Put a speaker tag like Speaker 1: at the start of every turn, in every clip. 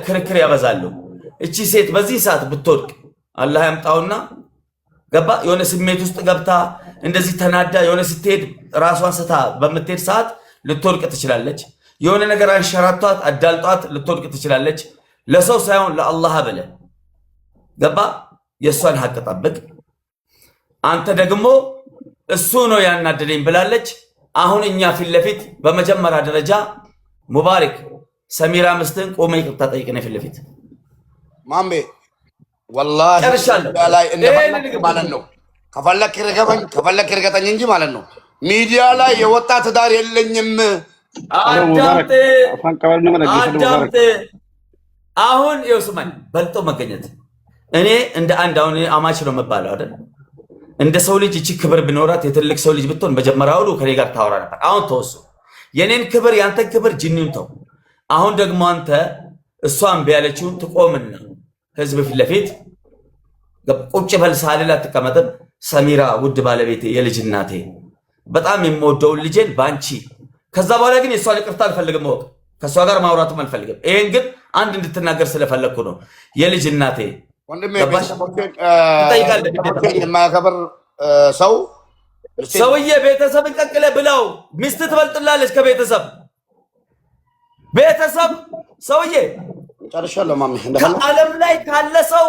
Speaker 1: ክርክር ያበዛሉ። እቺ ሴት በዚህ ሰዓት ብትወድቅ አላህ ያምጣውና ገባ የሆነ ስሜት ውስጥ ገብታ እንደዚህ ተናዳ የሆነ ስትሄድ ራሷን ስታ በምትሄድ ሰዓት ልትወድቅ ትችላለች። የሆነ ነገር አንሸራቷት አዳልጧት ልትወድቅ ትችላለች። ለሰው ሳይሆን ለአላህ ብለ ገባ የሷን ሐቅ ጠብቅ። አንተ ደግሞ እሱ ነው ያናደደኝ ብላለች። አሁን እኛ ፊት ለፊት በመጀመሪያ ደረጃ ሙባረክ ሰሚራ ምስትን ቆመ ይቅርታ ጠይቀኝ ፊት ለፊት
Speaker 2: ማምቤ ወላሂ ላይ እንደፈለክ ማለት ነው። ከፈለክ ይርገበኝ ከፈለክ ይርገጠኝ እንጂ ማለት ነው። ሚዲያ ላይ የወጣ ትዳር የለኝም።
Speaker 1: አዳምጥ አሁን ይውስማኝ በልጦ መገኘት እኔ እንደ አንድ አሁን አማች ነው መባለው አይደል? እንደ ሰው ልጅ እቺ ክብር ቢኖራት የትልቅ ሰው ልጅ ብትሆን መጀመሪያው ከኔ ጋር ታወራ ነበር። አሁን ተወሱ የኔን ክብር ያንተን ክብር ጅኒውን ተው። አሁን ደግሞ አንተ እሷን ቢያለችው ትቆምና ህዝብ ፊት ለፊት ቁጭ በል ሳልል አትቀመጥም። ሰሚራ ውድ ባለቤቴ የልጅ እናቴ በጣም የምወደው ልጄን ባንቺ ከዛ በኋላ ግን የሷን ይቅርታ አልፈልግም ወቅ ከሷ ጋር ማውራትም አልፈልግም። ይሄን ግን አንድ እንድትናገር ስለፈለኩ ነው። የልጅ እናቴ
Speaker 2: ወንድሜ የማያከብር ሰው
Speaker 1: ሰውዬ ቤተሰብን ቀቅለ ብለው ሚስት ትበልጥላለች ከቤተሰብ ቤተሰብ ሰውዬ
Speaker 2: ጨርሻለሁ። ማሚ
Speaker 1: ዓለም ላይ ካለ ሰው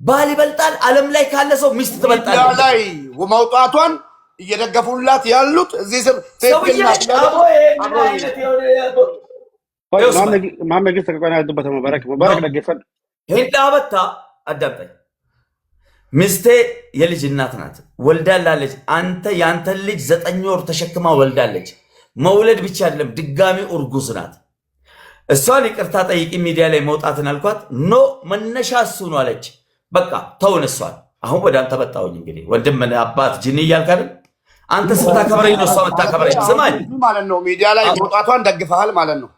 Speaker 1: ባል ይበልጣል። ዓለም ላይ ካለ ሰው ሚስት ትበልጣለች።
Speaker 2: ላይ መውጣቷን እየደገፉላት ያሉት እዚህ ስር
Speaker 1: ሄዳበታ አዳምጠኝ። ሚስቴ የልጅ እናት ናት፣ ወልዳላለች። አንተ ያንተን ልጅ 9 ወር ተሸክማ ወልዳለች። መውለድ ብቻ አይደለም ድጋሚ እርጉዝ ናት። እሷን ይቅርታ ጠይቂ ሚዲያ ላይ መውጣትን አልኳት። ኖ መነሻ እሱ ነው አለች። በቃ ተውን እሷን። አሁን ወደ አንተ መጣሁኝ። እንግዲህ ወንድም አባት ጅኒ እያልክ አይደል? አንተ ስታከብረኝ ነው እሷ የምታከብረኝ። ስማኝ
Speaker 2: ማለት ነው ሚዲያ ላይ መውጣቷን ደግፈሃል ማለት ነው።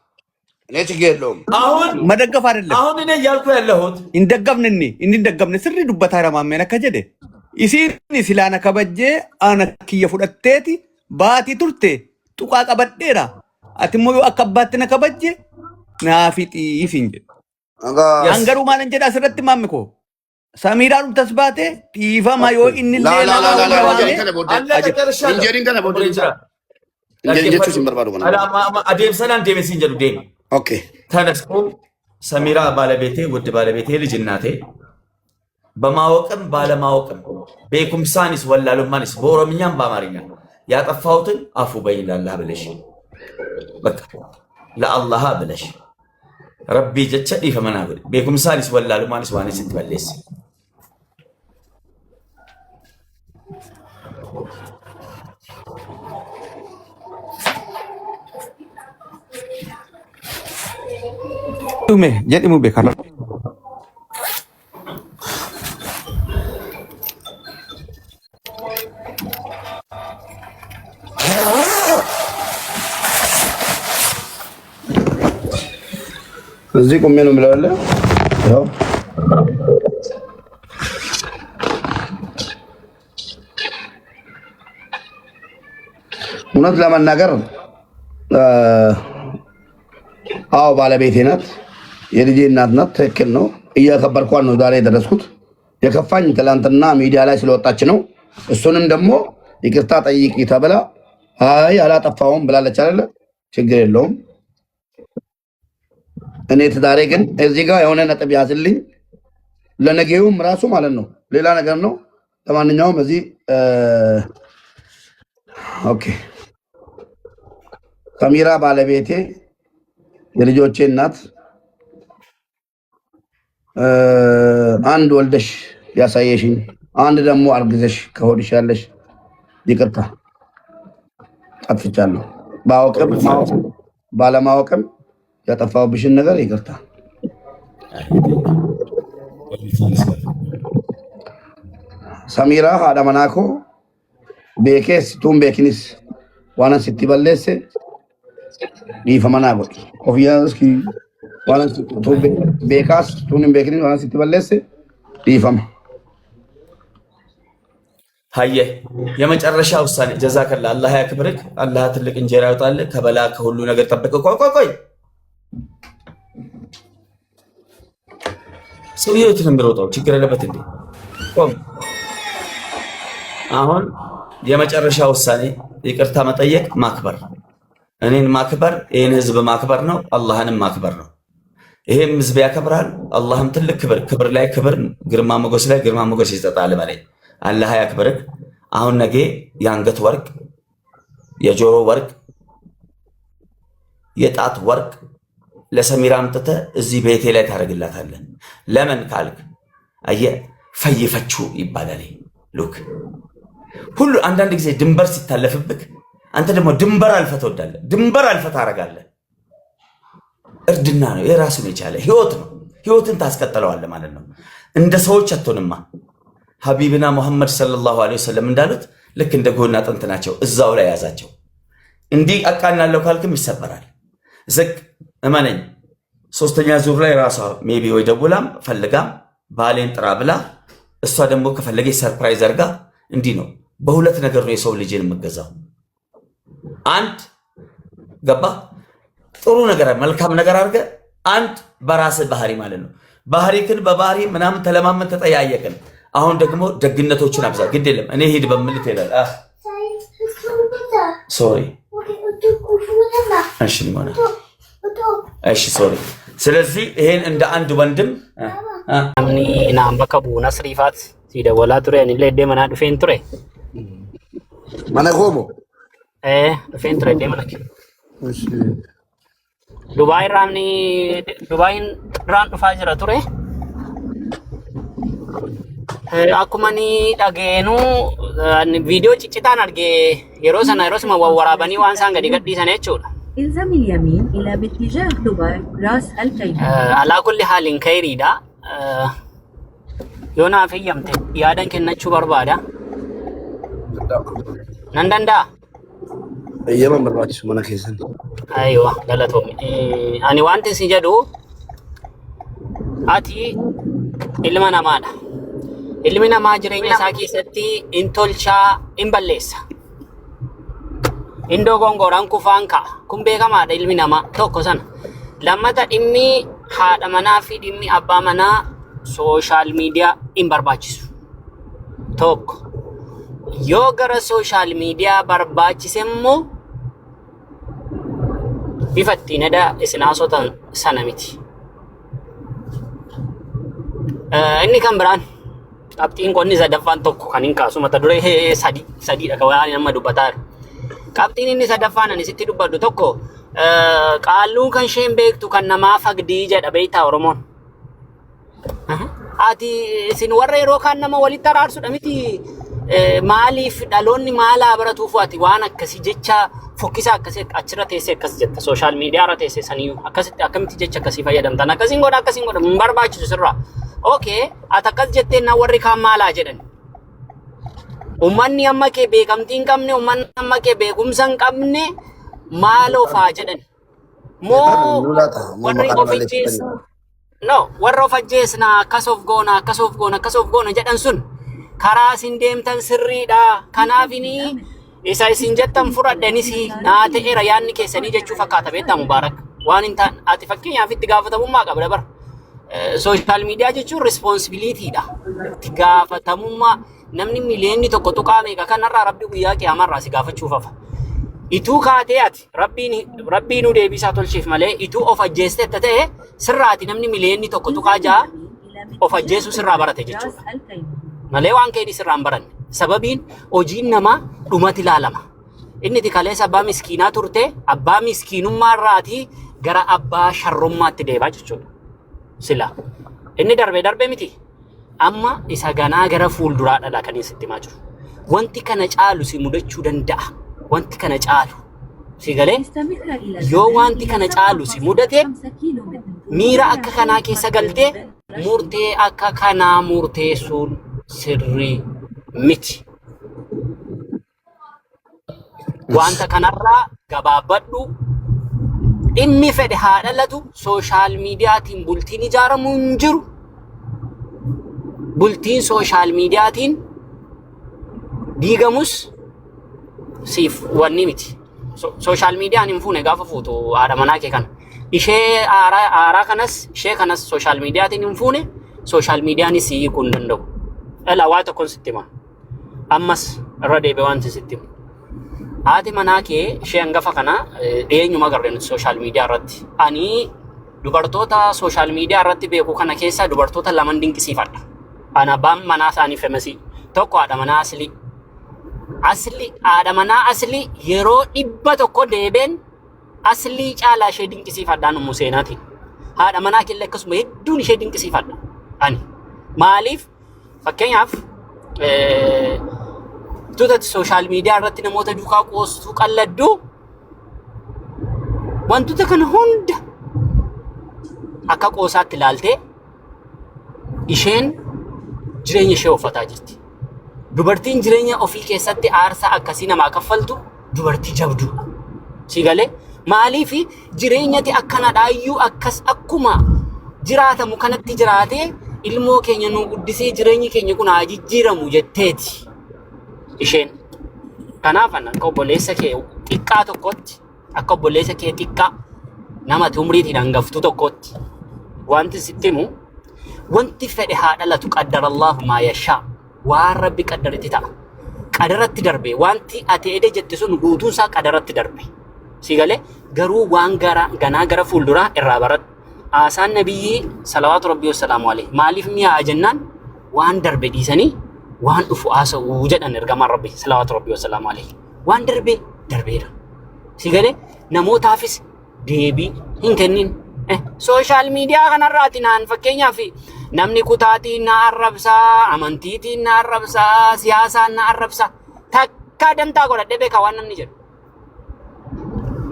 Speaker 2: እኔ ችግር የለውም።
Speaker 1: አሁን
Speaker 3: መደገፍ አይደለም
Speaker 1: አሁን እኔ እያልኩ ያለሁት
Speaker 3: እንደገብንኒ እንደገብን ስሪ ዱበታ ረማመነ ከጀደ ኢሲኒ ሲላነ ከበጀ አነክየ ፉደቴቲ ባቲ ቱርቴ ጡቃ ቀበዴራ አትሞ አከባትነ ከበጀ ናፊጢ ይፊንጀ አንገሩ ማለን ጀዳ ስረት ማምኮ ሰሚራኑ ተስባቴ ጢፋማ ዮ ኢንሌላ
Speaker 2: እንጀሪን ከነ ቦዴ እንጀሪቹ ሲምበርባዱ ከነ
Speaker 1: አዴምሰናን ዴሜሲን ጀዱ ዴም
Speaker 2: ኦኬ
Speaker 1: ተነስቆ ሰሚራ ባለቤቴ ውድ ባለቤቴ ልጅ እናቴ በማወቅም ባለማወቅም በኩምሳኒስ ወላሉማኒስ በኦሮምኛም በአማርኛ ያጠፋሁትን አፉ በይ ለአላህ ብለሽ በቃ ለአላህ ብለሽ ረቢ ጀቸ ዲፈመና ብለ በኩምሳኒስ ወላሉማኒስ ዋኒስ ትበለስ
Speaker 3: tume jadi mu bekala
Speaker 2: እዚህ ቆሜ ነው የምለው ያው እውነት ለመናገር አዎ ባለቤቴ ናት፣ የልጄ እናት ናት። ትክክል ነው። እያከበርኳት ነው ዛሬ የደረስኩት። የከፋኝ ትላንትና ሚዲያ ላይ ስለወጣች ነው። እሱንም ደግሞ ይቅርታ ጠይቂ ተብላ አይ አላጠፋውም ብላለች አይደለ? ችግር የለውም። እኔ ትዳሬ ግን እዚህ ጋር የሆነ ነጥብ ያዝልኝ፣ ለነገውም ራሱ ማለት ነው። ሌላ ነገር ነው። ለማንኛውም እዚህ ኦኬ ሰሚራ ባለቤቴ የልጆቼ እናት አንድ ወልደሽ ያሳየሽኝ፣ አንድ ደግሞ አርግዘሽ ከሆድሽ ያለሽ ይቅርታ አጥፍቻለሁ። ባወቅም ባለማወቅም ያጠፋሁብሽን ነገር ይቅርታ። ሰሚራ አዳመናኮ ቤኬስ ቱም ቤኪኒስ ዋና ሲቲበለስ ዲፈመና ጎድ ኦፊያስኪ ዋና ቱ ቤካስ ቱንም ቤኪኒስ ዋና ሲቲበለስ ዲፈማ
Speaker 1: ሀየ የመጨረሻ ውሳኔ ጀዛከላ አላህ ያክብርክ። አላህ ትልቅ እንጀራ ያውጣልህ። ከበላ ከሁሉ ነገር ጠብቅ። ቆይ ሰውየው የት ነው የሚሮጠው? ችግር የለበት እንዴ? ቆም። አሁን የመጨረሻ ውሳኔ ይቅርታ መጠየቅ፣ ማክበር፣ እኔን ማክበር፣ ይህን ህዝብ ማክበር ነው። አላህንም ማክበር ነው። ይሄም ህዝብ ያከብራል፣ አላህም ትልቅ ክብር ላይ ክብር፣ ግርማ ሞገስ ላይ ግርማ ሞገስ ይሰጣል። በላይ አላህ ያክብርክ። አሁን ነገ የአንገት ወርቅ፣ የጆሮ ወርቅ፣ የጣት ወርቅ ለሰሚራ አምጥተህ እዚህ ቤቴ ላይ ታደርግላታለህ። ለምን ካልክ አየህ ፈይፈችው ይባላል። ሉክ ሁሉ አንዳንድ ጊዜ ድንበር ሲታለፍብክ አንተ ደግሞ ድንበር አልፈህ ትወዳለህ፣ ድንበር አልፈህ ታደርጋለህ። እርድና ነው፣ የራሱን የቻለ ህይወት ነው። ህይወትን ታስቀጥለዋለህ ማለት ነው። እንደ ሰዎች አትሆንማ። ሀቢብና ሙሐመድ ሰለላሁ ዐለይሂ ወሰለም እንዳሉት ልክ እንደ ጎና አጥንት ናቸው፣ እዛው ላይ ያዛቸው። እንዲህ አቃናለሁ ካልክም ይሰበራል። ዝቅ እመነኝ። ሶስተኛ ዙር ላይ ራሷ ሜቢ ወይ ደውላም ፈልጋም ባሌን ጥራ ብላ እሷ ደግሞ ከፈለገች ሰርፕራይዝ አርጋ እንዲህ ነው። በሁለት ነገር ነው የሰው ልጅን የምገዛው። አንድ ገባ ጥሩ ነገር መልካም ነገር አድርገ፣ አንድ በራስህ ባህሪ ማለት ነው። ባህሪክን በባህሪ ምናምን ተለማመን ተጠያየቅን። አሁን ደግሞ ደግነቶችን አብዛ። ግድ የለም እኔ ሂድ በምልት ይላል። ሶሪ እሺ ሊሆነ እሺ ሶሪ። ስለዚህ ይሄን እንደ አንድ ወንድም
Speaker 4: አምኒ ናም በከቡ ነስሪፋት ሲደወላ ቱሬ እኔ ለደ መና ዱፌን ቱሬ
Speaker 2: ማነቆሞ
Speaker 4: ዱፌን ቱሬ ደመናክ እሺ ዱባይ ራምኒ ዱባይን ራን ዱፋ ጅራ ቱሬ አኩማኒ ዳጌኑ ቪዲዮ ጭጭታን አርጌ የሮስ መወራበኒ ዋንሳን ገዲ ገዲሰነ ቹላ
Speaker 5: الزم اليمين الى باتجاه دبي راس الخيمة.
Speaker 4: على كل حال كيريدا يونا فيمت يادن كنچو بربادا نندندا
Speaker 2: ايما مراتش منا كيسن
Speaker 4: ايوه غلطهم اني وانت سيجدو اتي علمنا مادا علمنا ما جرينيا ساكي ستي انتولشا امبليسا Indo gonggoran kufanka kumbe kama ada ilmi nama toko sana lamata immi hada mana fi immi abba mana social media imbarbachisu toko yo gara social media barbachisemmo bifatti nada isna sotan sanamiti inni kan bran abtiin konni sadafan toko kanin kasu mata dure sadi da kawani nama dubatar qabxiin inni sadaffaan ani sitti dubbadhu tokko qaalluu kan isheen beektu kan namaa fagdii jedha beektaa Oromoon. Ati isin warra yeroo kaan nama walitti araarsudha miti maaliif dhaloonni maalaa baratuuf ati waan akkasii jecha fokkisa akkasii achirra teessee akkas jetta sooshaal miidiyaa irra teessee saniyyuu akkasitti akkamitti jecha akkasii fayyadamtan akkasiin godha hin barbaachisu sirraa. Okay ati akkas jettee na warri kaan maalaa jedhan. Ummanni amma kee beekamtiin qabne ummanni amma kee beekumsan qabne maaloo faa jedhan moo warri ofijjees no warra ofajjeesna akkas of goona jedhan sun karaa isin deemtan sirriidha kanaafini isa isin jettan fudhadhanis naa ta'eera yaanni keessanii jechuu fakkaata beektaa Mubaarak waan hin taane ati fakkeenyaaf itti gaafatamummaa qabda bar social media jechuun responsibility dha itti gaafatamummaa namni miliyoonni tokko tuqaa meeqa kanarraa rabbi guyyaa qiyaamarraa si gaafachuuf hafa. Ituu kaatee ati rabbii nu deebisaa tolchiif malee ituu of ajjeeste ta'e sirraati namni miliyoonni tokko tuqaa jaa of ajjeessu sirraa barate jechuudha. Malee waan keedi sirraan baranne. Sababiin hojiin namaa dhumati ilaalama. Inni ti kaleessa abbaa miskiinaa turte abbaa miskiinummaarraatii gara abbaa sharrummaatti deebaa jechuudha. Sila inni darbe miti. Amma isa ganaa gara fuulduraadha kan isitti maa jiru. Wanti kana caalu si mudachuu danda'a. Wanti kana caalu si galee yoo wanti kana caalu si mudate miira akka kanaa keessa galtee murtee akka kanaa murteessuun sirrii miti. Wanta kanarraa gabaabadhu dhimmi fedhe haa dhalatu sooshaal miidiyaatiin bultiin ijaaramuu hin jiru. Bultiin sooshaal miidiyaatiin diigamus siif wanni miti. Sooshaal miidiyaan hin fuune gaafa fuutu haadha manaa kee kana. Ishee aaraa kanas ishee kanas sooshaal miidiyaatiin hin fuune social media ni si kun danda'u. Ela waa tokkoon sitti hima. Ammas irra deebi'ee wanti sitti himu. Haati manaa kee ishee hangafa kana dhiyeenyuma agarreen social media irratti. Ani dubartoota social media irratti beeku kana keessa dubartoota laman dinqisiifadha. Ana abbaan manaa isaanii famasi. Tokko haadha manaa Aslii. Haadha manaa Aslii yeroo 100 deebeen Aslii caalaa ishee dinqisiifadhaan Museenaati. Haadha manaa kee akkasuma hedduun ishee dinqisiifadha. Ani maaliif fakkeenyaaf tuuta social media irratti namoota duukaa qoostuu qalladdu wantoota kana hunda akka qoosaatti ilaaltee isheen jireenya ishee uffataa jirti. Dubartiin jireenya ofii keessatti aarsaa akkasii namaa kaffaltu dubartii jabduudha. Sigalee maaliif jireenyati akkana dhaayyuu akkas akkuma jiraatamu kanatti jiraatee ilmoo keenya nu guddisee jireenyi keenya kun haa jijjiiramu jetteeti isheen. Kanaaf akka obboleessa kee xiqqaa tokkotti akka obboleessa kee xiqqaa nama umriitiin hangaftuu tokkotti wanti sitti himu wanti fedhe haa dhalatu qaddarallahu maa yashaa waan rabbi qaddaritti ta'a. Qadaratti darbe wanti ati ede jette sun guutuun isaa qadaratti darbe. Sigalee garuu waan ganaa gara fuulduraa irraa baradhu. Asaan nabiyyi salawaatu rabbii wasalaamu alayhi maaliif mi'aa jennaan waan darbe dhiisanii waan dhufu haasa'uu jedhan ergamaan rabbi salawaatu rabbii wasalaamu alayhi. Waan darbe darbeera. Sigalee namootaafis deebii hin kennin. Social media kanarraati naan fakkeenyaaf namni kutaatiin na arrabsaa, amantiitiin na arrabsaa, siyaasaan na arrabsaa. Takka dantaa godhadhe beeka waan namni jedhu.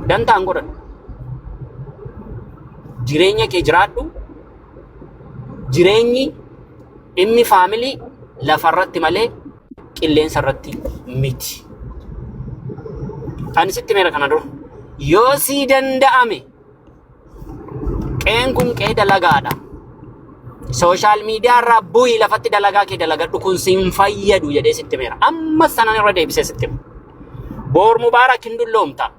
Speaker 4: Dantaan godhadhu. Jireenya kee jiraadhu. Jireenyi dhimmi faamilii lafarratti malee qilleensa irratti miti. Ani sitti meera kana dura. Yoo sii danda'ame qeen kun qee dalagaadha. Social media irraa bu'ii lafatti dalagaa kee dalagadhu kun siin fayyadu jedhee sitti meera. Amma sanan irra deebisee sitti himu. Boor mubaarak hin dulloomta.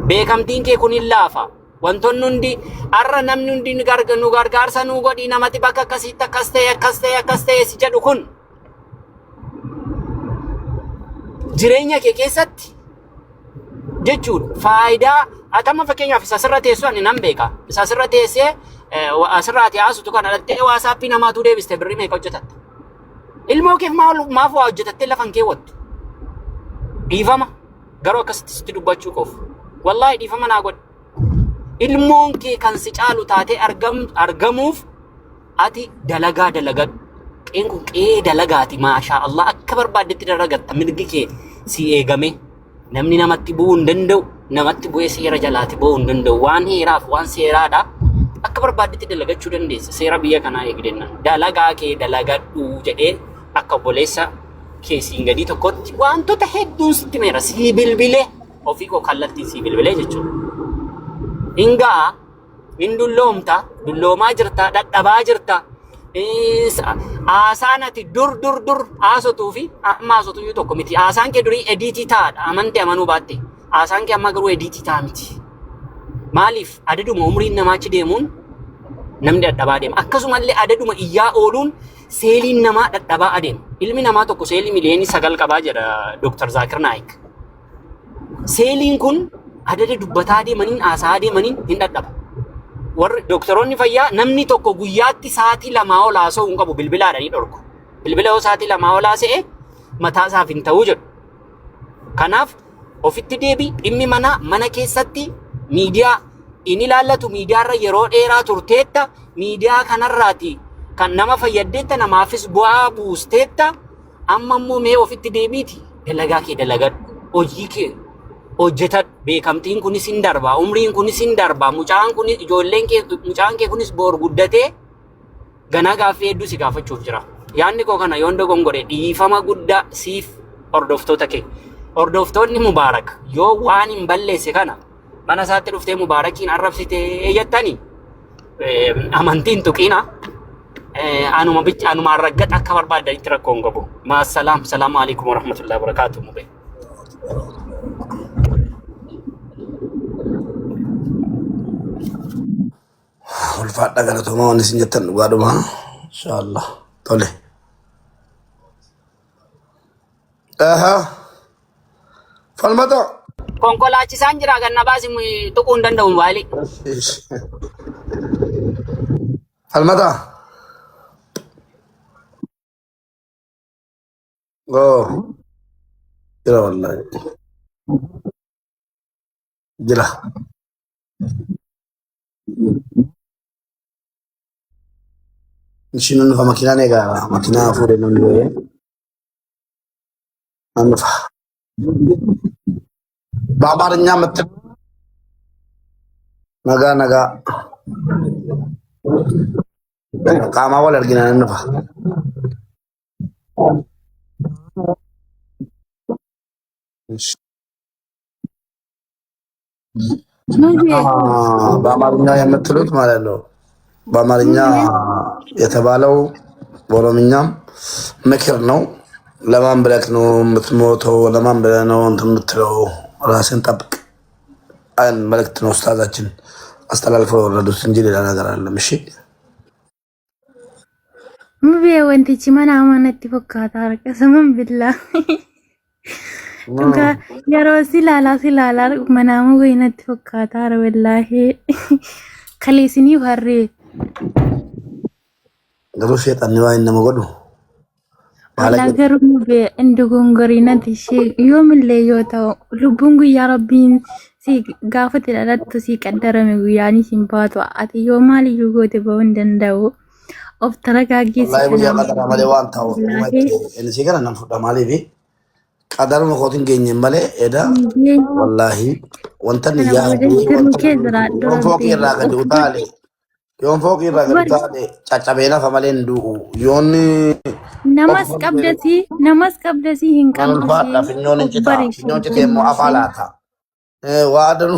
Speaker 4: Beekamtiin kee kun hin laafa. Wantoonni hundi arra namni hundi nu gargaarsa nu godhii namatti bakka akkasitti akkas ta'e si jedhu kun jireenya kee keessatti jechuudha. Faayidaa atama fakkeenyaaf isa sirra teessu ani nan beeka. Isa sirra teessee asirraati haasutu kana dhattee WhatsApp namaatu deebiste birrii meeqa hojjetatte? Ilmoo keef maaf waa hojjetattee lafan kee wattu? Dhiifama garuu akkasitti sitti dubbachuu qofu. Wallaahi dhiifama naa godhe. Ilmoon kee kan si caalu taatee argamuuf ati dalagaa dalagadhu. Qeen kun qee dalagaati maashaa Allah akka barbaaddetti dalagatta mirgi kee si eegame. Namni namatti bu'uu hin danda'u, namatti bu'ee seera jalaati bu'uu hin danda'u. Waan heeraaf waan seeraadha. Akka barbaaddetti dalagachuu dandeessa. Seera biyya kanaa eegdenna. Dalagaa kee dalagadhu jedhee akka obboleessa keessiin gadii tokkotti wantoota hedduun sitti meera. Sii bilbilee ofii koo kallattiin sii bilbilee jechuudha. Hingaa hin dulloomta, dulloomaa jirta, dadhabaa jirta. Haasaan ati dur haasotuu fi amma haasotuu tokko miti. Haasaan kee durii ediitii taa'adha. Amante amanuu baatte. Haasaan kee amma garuu ediitii ta'a miti. Maaliif adaduma umriin namaa achi deemuun namni dadhabaa deema. Akkasumallee adaduma iyyaa ooluun seeliin namaa dadhabaa adeema. Ilmi namaa tokko seelii miliyoonii 9 qabaa jedha Dr. Zakir Naik. Seeliin kun adada dubbataa deemaniin haasaa deemaniin hin dadhaba. Warri doktoroonni fayyaa namni tokko guyyaatti sa'aatii 2 ol haasa'uu hin qabu bilbilaadhaan dhorku. Bilbila yoo sa'aatii 2 ol haasa'e mataa isaaf hin ta'uu jedhu. Kanaaf ofitti deebii dhimmi mana keessatti miidiyaa inni ilaallatu miidiyaarra yeroo dheeraa turteetta miidiyaa kanarraati kan nama fayyaddeetta namaafis bu'aa buusteetta amma immoo mee ofitti deebiiti dalagaa kee dalagadhu hojii kee hojjetadhu beekamtiin kunis hin darba umriin kunis hin darba mucaan kee kunis boor guddatee ganaa gaaffii hedduu si gaafachuuf jira. Yaanni koo kana yoon dogongore dhiifama guddaa siif hordoftoota kee hordoftoonni mubaarak yoo waan hin balleesse kana mana isaatti dhuftee mubaarakiin arrabsitee jettanii amantiin tuqiina anuma arraggadha akka barbaadanitti rakkoon qabu. Maasalaam salaamu alaikum warahmatullahi wabarakatuh. Mube
Speaker 2: ulfaadha galatoomaa waan isin jettan dhugaadhuma. ኢንሻአላህ ቶሎ aha falmata
Speaker 4: Konkolaachisaan jira ganna baasi tuquu hin danda'u baali.
Speaker 2: falmata oh jira wallahi jira ishinu fa makina nega makina fuure nunde አንፋ በአማርኛ ምት ነጋ ነጋ ቃማ ወል አርጊና እንፋ በአማርኛ የምትሉት ማለት ነው። በአማርኛ የተባለው በኦሮምኛም ምክር ነው። ለማን ብለክ ነው የምትሞተው? ለማን ብለህ ነው እንትን የምትለው? ራስን ጠብቅ አን መልእክት ነው ኡስታዛችን አስተላልፈው ወረዱት እንጂ ሌላ ነገር አይደለም። እሺ
Speaker 6: ሙቤ ወንቲቺ ማና ማነቲ ፈካታ ረቀሰምን ቢላ እንካ የሮሲ ላላ መናሙ ወይነቲ ፈካታ ወላሂ ከሌሲኒ ወሬ ገሩ ሸይጣን ነው አይነመጎዱ Alagar mube indugongorina tishi yomille yota lubungu ya rabbin si gafati dalattu si kaddarame guyani simpatu ati yomali yugote bawndandao of taragagi
Speaker 2: wallahi ya qadara male wantaw ene sigara nan fuda male bi qadar mo khotin genye male eda wallahi wantan ya don foki raga di utale yon foki raga di utale cacabena famalendu yoni
Speaker 6: Namas kabdasi hinkan
Speaker 2: Alfa finyon cite mo afalata وعدن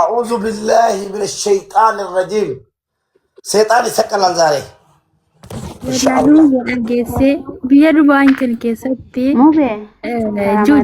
Speaker 2: أعوذ بالله من الشيطان الرجيم شيطان يسكن الزاري
Speaker 6: Lalu ya agese biar banyak kesati.